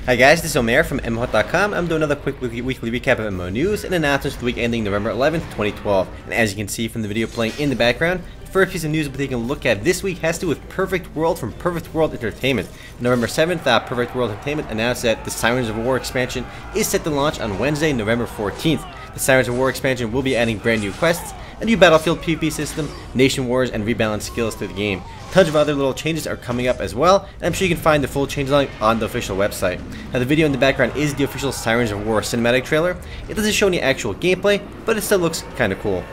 Hi guys, this is Omer from MMOHut.com. I'm doing another quick weekly recap of MMO news and announcements for the week ending November 11th, 2012. And as you can see from the video playing in the background, the first piece of news we'll be taking a look at this week has to do with Perfect World from Perfect World Entertainment. On November 7th, Perfect World Entertainment announced that the Sirens of War expansion is set to launch on Wednesday, November 14th. The Sirens of War expansion will be adding brand new quests, a new battlefield PvP system, nation wars, and rebalanced skills to the game. Tons of other little changes are coming up as well, and I'm sure you can find the full changelog on the official website. Now the video in the background is the official Sirens of War cinematic trailer. It doesn't show any actual gameplay, but it still looks kinda cool.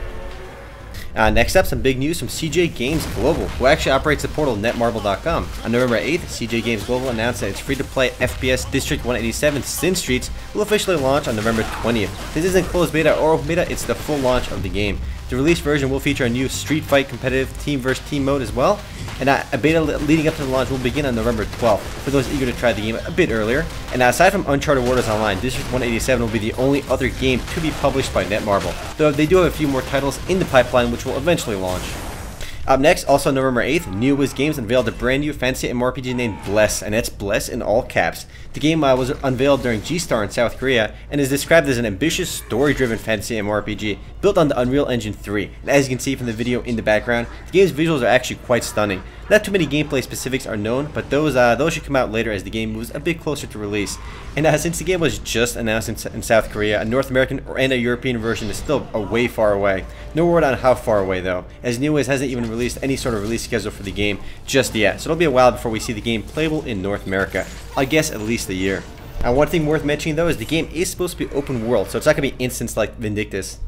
Next up, some big news from CJ Games Global, who actually operates the portal netmarble.com. On November 8th, CJ Games Global announced that its free-to-play FPS District 187 Sin Streets will officially launch on November 20th. This isn't closed beta or open beta, it's the full launch of the game. The released version will feature a new Street Fight competitive team vs. team mode as well, and a beta leading up to the launch will begin on November 12th for those eager to try the game a bit earlier. And aside from Uncharted Waters Online, District 187 will be the only other game to be published by Netmarble, though they do have a few more titles in the pipeline which will eventually launch. Up next, also on November 8th, NewWiz Games unveiled a brand new fantasy MMORPG named Bless, and that's Bless in all caps. The game was unveiled during G-Star in South Korea and is described as an ambitious, story-driven fantasy MMORPG built on the Unreal Engine 3. And as you can see from the video in the background, the game's visuals are actually quite stunning. Not too many gameplay specifics are known, but those should come out later as the game moves a bit closer to release. And since the game was just announced in South Korea, a North American and a European version is still way far away. No word on how far away though, as NewWiz hasn't even released any sort of release schedule for the game just yet, so it'll be a while before we see the game playable in North America. I guess at least a year. And one thing worth mentioning though is the game is supposed to be open world, so it's not going to be instance like Vindictus.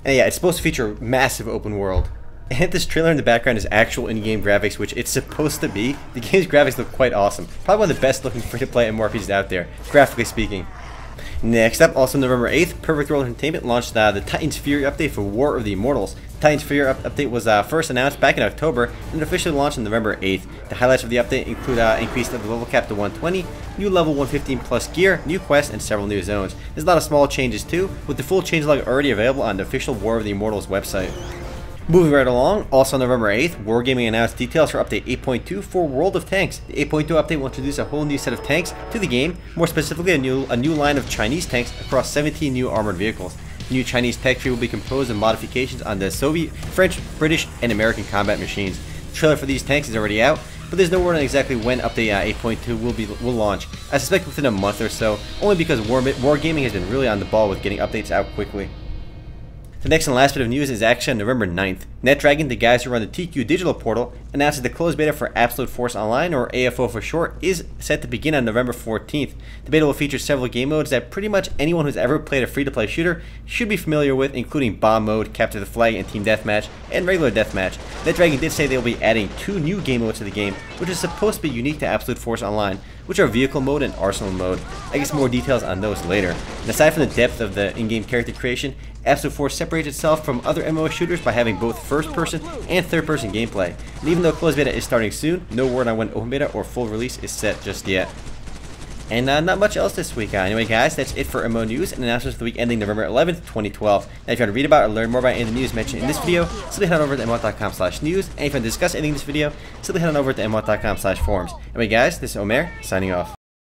And yeah, it's supposed to feature a massive open world. And this trailer in the background is actual in-game graphics, which it's supposed to be. The game's graphics look quite awesome. Probably one of the best looking free-to-play MMORPGs out there, graphically speaking. Next up, also November 8th, Perfect World Entertainment launched the Titan's Fury update for War of the Immortals. The Titan's Fury update was first announced back in October and officially launched on November 8th. The highlights of the update include increase of the level cap to 120, new level 115 plus gear, new quests, and several new zones. There's a lot of small changes too, with the full changelog already available on the official War of the Immortals website. Moving right along, also on November 8th, Wargaming announced details for Update 8.2 for World of Tanks. The 8.2 update will introduce a whole new set of tanks to the game, more specifically a new line of Chinese tanks across 17 new armored vehicles. The new Chinese tech tree will be composed of modifications on the Soviet, French, British, and American combat machines. The trailer for these tanks is already out, but there's no word on exactly when Update 8.2 will launch. I suspect within a month or so, only because Wargaming has been really on the ball with getting updates out quickly. The next and last bit of news is actually on November 9th. NetDragon, the guys who run the TQ Digital portal, announced that the closed beta for Absolute Force Online, or AFO for short, is set to begin on November 14th. The beta will feature several game modes that pretty much anyone who's ever played a free-to-play shooter should be familiar with, including Bomb Mode, Capture the Flag, and Team Deathmatch, and Regular Deathmatch. NetDragon did say they'll be adding 2 new game modes to the game, which is supposed to be unique to Absolute Force Online, which are Vehicle Mode and Arsenal Mode. I guess more details on those later. And aside from the depth of the in-game character creation, Absolute Force separates itself from other MMO shooters by having both first-person and third-person gameplay. And even though closed beta is starting soon, no word on when open beta or full release is set just yet. And not much else this week. Anyway guys, that's it for MMO news and announcements for the week ending November 11th, 2012. Now if you want to read about or learn more about any of the news mentioned in this video, simply head on over to MMOHut.com/news. And if you want to discuss anything in this video, simply head on over to MMOHut.com/forums. Anyway guys, this is Omer, signing off.